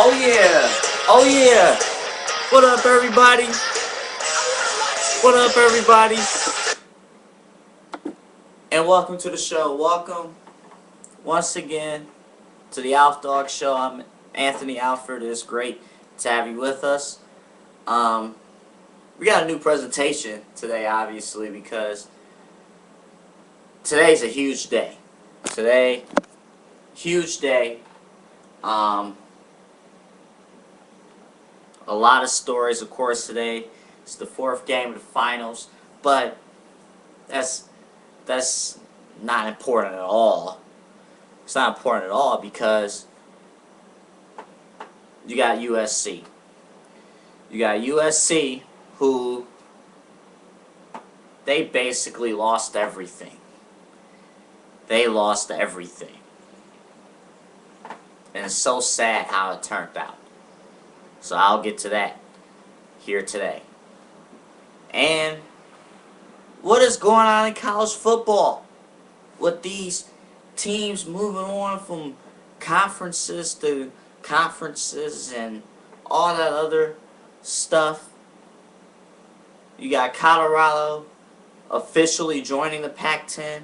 Oh yeah. Oh yeah. What up, everybody? What up, everybody? And welcome to the show. Welcome once again to the Alf'Dawg Show. I'm Anthony Alford. It's great to have you with us. We got a new presentation today, obviously, because today's a huge day. Today, huge day. A lot of stories, of course, today. It's the fourth game of the finals, but that's not important at all. It's not important at all because you got USC. You got USC who they basically lost everything. They lost everything. And it's so sad how it turned out. So I'll get to that here today. And what is going on in college football with these teams moving on from conferences to conferences and all that other stuff? You got Colorado officially joining the Pac-10.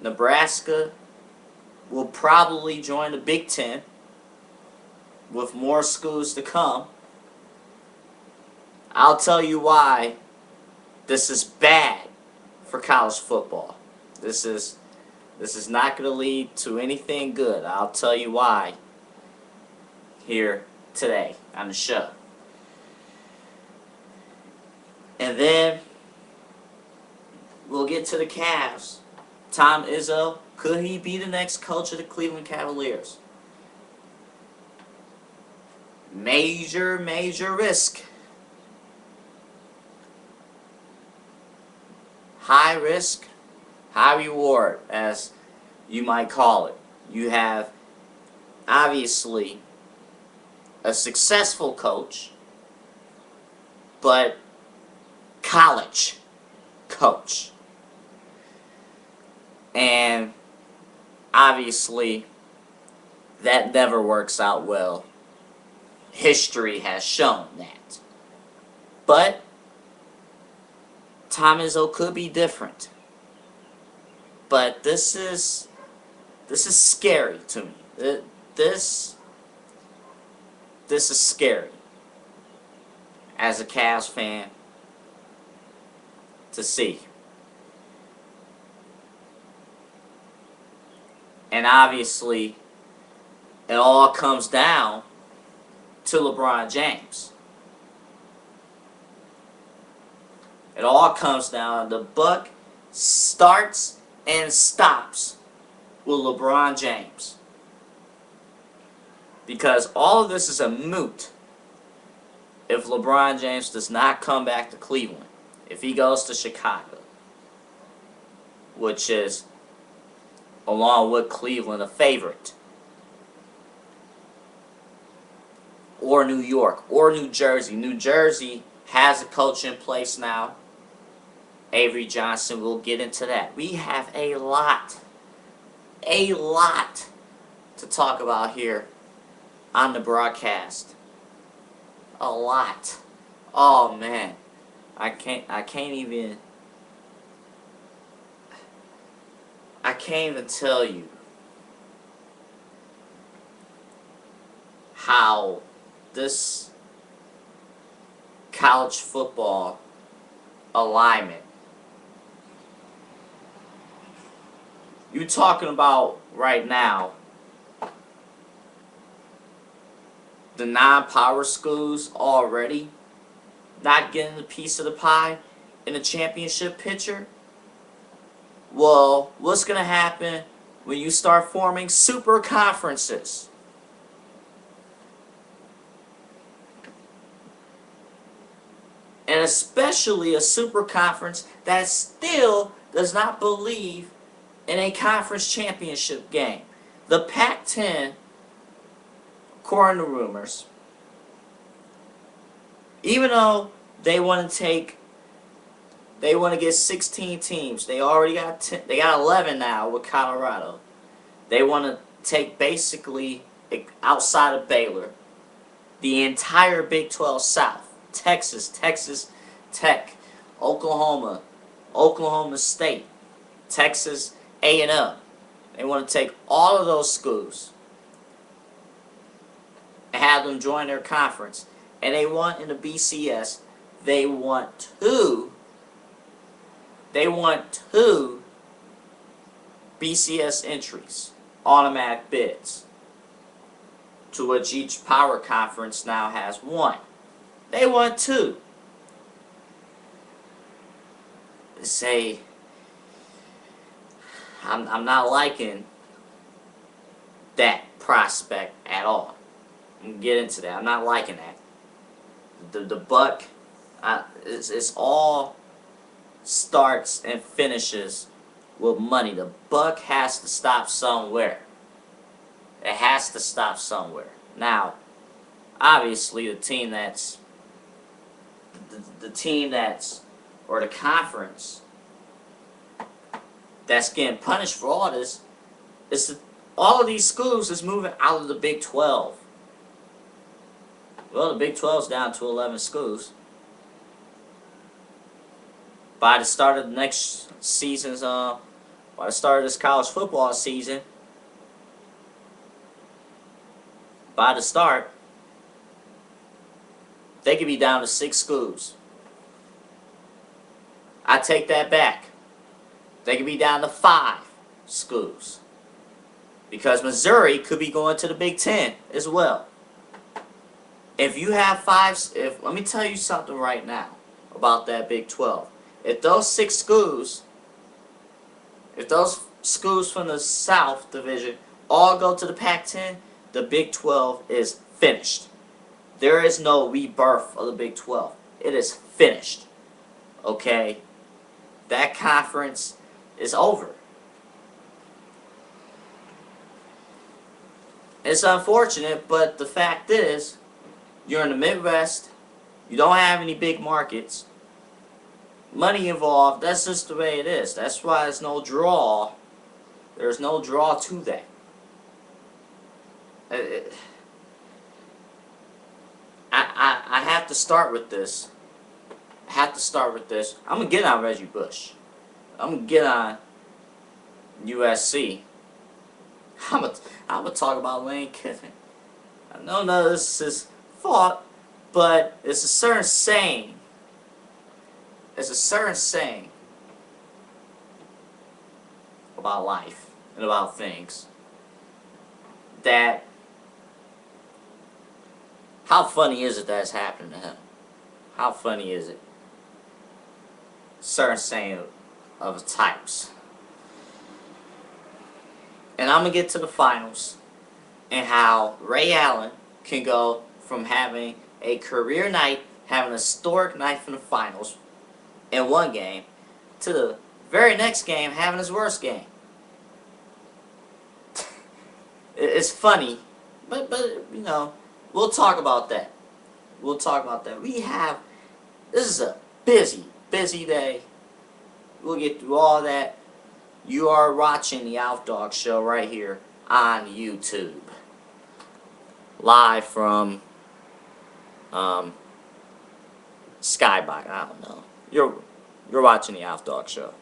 Nebraska will probably join the Big Ten with more schools to come. I'll tell you why this is bad for college football. This is not going to lead to anything good. I'll tell you why here today on the show. And then we'll get to the Cavs. Tom Izzo, could he be the next coach of the Cleveland Cavaliers? Major risk. High risk, high reward, as you might call it. You have, obviously, a successful coach, but college coach. And obviously, that never works out well. History has shown that. But Tom Izzo could be different. But this is scary to me. This is scary as a Cavs fan to see. And obviously, it all comes down to LeBron James. It all comes down. The buck starts and stops with LeBron James. Because all of this is a moot if LeBron James does not come back to Cleveland. If he goes to Chicago, which is, along with Cleveland, a favorite. Or New York, or New Jersey. New Jersey has a coach in place now. Avery Johnson, we'll get into that. We have a lot to talk about here on the broadcast. A lot. Oh man, I can't even tell you how this college football alignment, you talking about right now the non-power schools already not getting a piece of the pie in the championship picture? Well, what's going to happen when you start forming super conferences? And especially a super conference that still does not believe in a conference championship game. The Pac-10, according to rumors, even though they want to get 16 teams. They already got 11 now with Colorado. They want to take basically outside of Baylor, the entire Big 12 South, Texas Tech, Oklahoma, Oklahoma State, Texas A&M. They want to take all of those schools and have them join their conference. And they want in the BCS, they want two BCS entries, automatic bids, to which each power conference now has one. They want two. They say, I'm not liking that prospect at all. I'm gonna get into that. I'm not liking that. The buck, it's all starts and finishes with money. The buck has to stop somewhere. It has to stop somewhere. Now, obviously, the team that's or the conference that's getting punished for all this is all of these schools is moving out of the Big 12. Well, the Big 12's down to 11 schools. By the start of the next season's, by the start of this college football season, by the start, they could be down to 6 schools. I take that back. They could be down to 5 schools. Because Missouri could be going to the Big 10 as well. If you have 5, let me tell you something right now about that Big 12. If those 6 schools, if those schools from the South Division all go to the Pac-10, the Big 12 is finished. There is no rebirth of the Big 12. It is finished. Okay? That conference is over. It's unfortunate, but the fact is, you're in the Midwest, you don't have any big markets, money involved, that's just the way it is. That's why there's no draw. There's no draw to that. I have to start with this. I have to start with this. I'm going to get on Reggie Bush. I'm going to get on USC. I'm going to talk about Lane Kiffin. I know none of this is his fault, but it's a certain saying. It's a certain saying about life and about things that, how funny is it that's happening to him? How funny is it? Certain saying of types. And I'm going to get to the finals and how Ray Allen can go from having a career night, having a historic night from the finals in one game, to the very next game having his worst game. It's funny, but you know, we'll talk about that. We'll talk about that. This is a busy day. We'll get through all that. You are watching the Alf'Dawg Show right here on YouTube. Live from Skybox. I don't know. You're watching the Alf'Dawg Show.